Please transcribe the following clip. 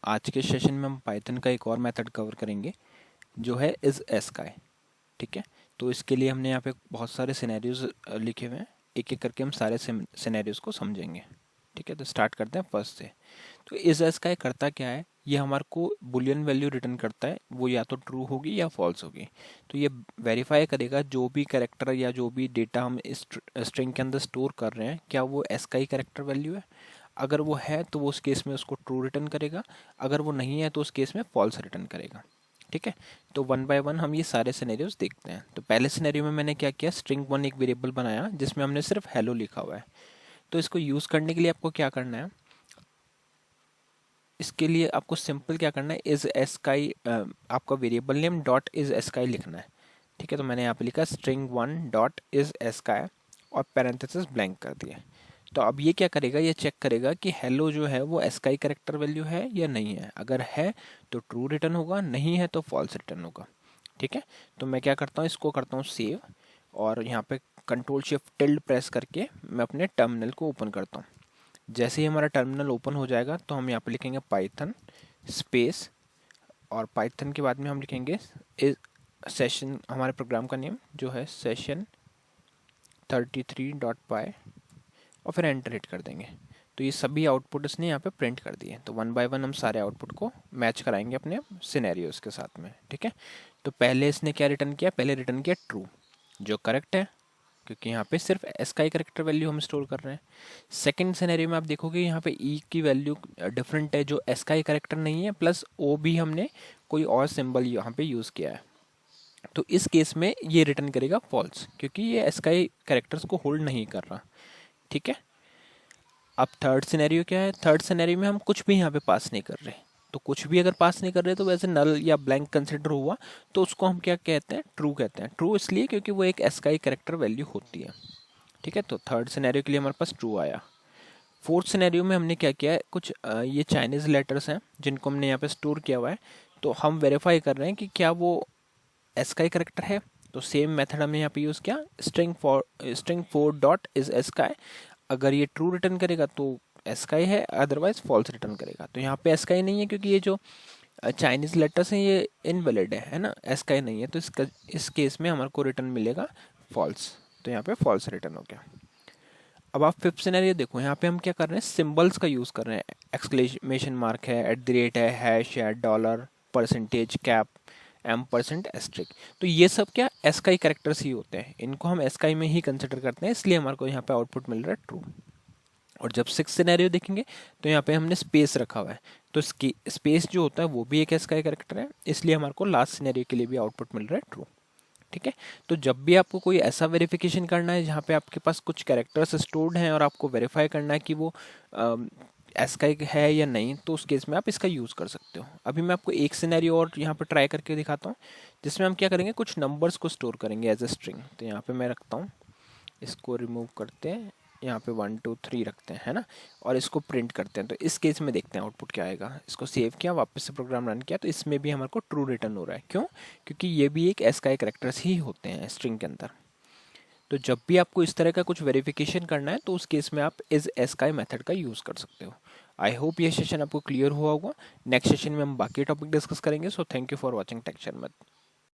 आज के सेशन में हम पाइथन का एक और मेथड कवर करेंगे जो है इज एस्काई। ठीक है, तो इसके लिए हमने यहाँ पे बहुत सारे सिनेरियोज लिखे हुए हैं, एक एक करके हम सारे सिनेरियोज को समझेंगे। ठीक है, तो स्टार्ट करते हैं फर्स्ट से। तो इज एस्काई करता क्या है, ये हमारे को बुलियन वैल्यू रिटर्न करता है, वो या तो ट्रू होगी या फॉल्स होगी। तो ये वेरीफाई करेगा जो भी कैरेक्टर या जो भी डेटा हम इस स्ट्रिंग के अंदर स्टोर कर रहे हैं क्या वो एस्काई कैरेक्टर वैल्यू है। अगर वो है तो वो उस केस में उसको ट्रू रिटर्न करेगा, अगर वो नहीं है तो उस केस में फॉल्स रिटर्न करेगा। ठीक है, तो वन बाय वन हम ये सारे सिनेरियोज देखते हैं। तो पहले सिनेरियो में मैंने क्या किया, स्ट्रिंग वन एक वेरिएबल बनाया जिसमें हमने सिर्फ हेलो लिखा हुआ है। तो इसको यूज़ करने के लिए आपको क्या करना है, इसके लिए आपको सिंपल क्या करना है, इज एस्काई आपका variable name dot is ASCII लिखना है। ठीक है, तो मैंने यहाँ पे लिखा string one dot is ASCII और पैरेंथेसिस ब्लैंक कर दिया। तो अब ये क्या करेगा, ये चेक करेगा कि हेलो जो है वो एस्काई कैरेक्टर वैल्यू है या नहीं है। अगर है तो ट्रू रिटर्न होगा, नहीं है तो फॉल्स रिटर्न होगा। ठीक है, तो मैं क्या करता हूँ, इसको करता हूँ सेव और यहाँ पे कंट्रोल शिफ्ट टिल्ड प्रेस करके मैं अपने टर्मिनल को ओपन करता हूँ। जैसे ही हमारा टर्मिनल ओपन हो जाएगा तो हम यहाँ पे लिखेंगे पाइथन स्पेस और पाइथन के बाद में हम लिखेंगे इस सेशन, हमारे प्रोग्राम का नेम जो है सेशन 33.py और फिर एंटर हिट कर देंगे। तो ये सभी आउटपुट इसने यहाँ पे प्रिंट कर दिए। तो वन बाय वन हम सारे आउटपुट को मैच कराएंगे अपने सिनेरियोज के साथ में। ठीक है, तो पहले इसने क्या रिटर्न किया, पहले रिटर्न किया ट्रू, जो करेक्ट है क्योंकि यहाँ पे सिर्फ एस का ही करेक्टर वैल्यू हम स्टोर कर रहे हैं। सेकंड सिनेरियो में आप देखोगे यहाँ पे ई की वैल्यू डिफरेंट है, जो एस का ही करेक्टर नहीं है, प्लस ओ भी हमने कोई और सिंबल यहाँ पे यूज़ किया है। तो इस केस में ये रिटर्न करेगा फॉल्स क्योंकि ये एस का ही करेक्टर्स को होल्ड नहीं कर रहा। ठीक है, अब थर्ड सिनेरियो क्या है, थर्ड सिनेरियो में हम कुछ भी यहाँ पे पास नहीं कर रहे। तो कुछ भी अगर पास नहीं कर रहे तो वैसे नल या ब्लैंक कंसिडर हुआ, तो उसको हम क्या कहते हैं, ट्रू कहते हैं। ट्रू इसलिए क्योंकि वो एक एस का ही करेक्टर वैल्यू होती है। ठीक है, तो थर्ड सिनेरियो के लिए हमारे पास ट्रू आया। फोर्थ सिनेरियो में हमने क्या किया है, कुछ ये चाइनीज़ लेटर्स हैं जिनको हमने यहाँ पे स्टोर किया हुआ है। तो हम वेरीफाई कर रहे हैं कि क्या वो एस का ही करेक्टर है। तो सेम मेथड हमने यहाँ पे यूज़ किया, string four dot is S का है। अगर ये ट्रू रिटर्न करेगा तो एस का ही है, अदरवाइज फॉल्स रिटर्न करेगा। तो यहाँ पे एस का ही नहीं है क्योंकि ये जो चाइनीज़ लेटर्स हैं ये इनवैलिड है ना, एस का ही नहीं है। तो इस केस में हमारे को रिटर्न मिलेगा फॉल्स। तो यहाँ पे फॉल्स रिटर्न हो गया। अब आप फिफ्थ सिनेरियो देखो, यहाँ पे हम क्या कर रहे हैं, सिंबल्स का यूज़ कर रहे हैं। एक्सक्लेमेशन मार्क है, एट द रेट है, हैश है, डॉलर, परसेंटेज, कैप, %, एस्ट्रिक। तो ये सब क्या एस का ही कैरेक्टर्स ही होते हैं, इनको हम एस का ही में ही कंसिडर करते हैं, इसलिए हमारे को यहाँ पे आउटपुट मिल रहा है ट्रू। और जब सिक्स सिनेरियो देखेंगे तो यहाँ पे हमने स्पेस रखा हुआ है। तो स्पेस जो होता है वो भी एक एस का ही कैरेक्टर है, इसलिए हमारे को लास्ट सिनेरियो के लिए भी आउटपुट मिल रहा है ट्रू। ठीक है, तो जब भी आपको कोई ऐसा वेरिफिकेशन करना है जहाँ पे आपके पास कुछ कैरेक्टर्स स्टोर्ड हैं और आपको वेरीफाई करना है कि वो ऐसा है या नहीं, तो उस केस में आप इसका यूज़ कर सकते हो। अभी मैं आपको एक सिनेरियो और यहाँ पे ट्राई करके दिखाता हूँ जिसमें हम क्या करेंगे, कुछ नंबर्स को स्टोर करेंगे एज ए स्ट्रिंग। तो यहाँ पे मैं रखता हूँ, इसको रिमूव करते हैं, यहाँ पे 1 2 3 रखते हैं, है ना, और इसको प्रिंट करते हैं। तो इस केस में देखते हैं आउटपुट क्या आएगा। इसको सेव किया, वापस से प्रोग्राम रन किया, तो इसमें भी हमारे को ट्रू रिटर्न हो रहा है। क्यों, क्योंकि ये भी एक एस का एक कैरेक्टर्स ही होते हैं स्ट्रिंग के अंदर। तो जब भी आपको इस तरह का कुछ वेरिफिकेशन करना है तो उस केस में आप इस एस का मेथड का यूज़ कर सकते हो। आई होप ये सेशन आपको क्लियर हुआ होगा। नेक्स्ट सेशन में हम बाकी टॉपिक डिस्कस करेंगे। So thank you for watching tech Sharma.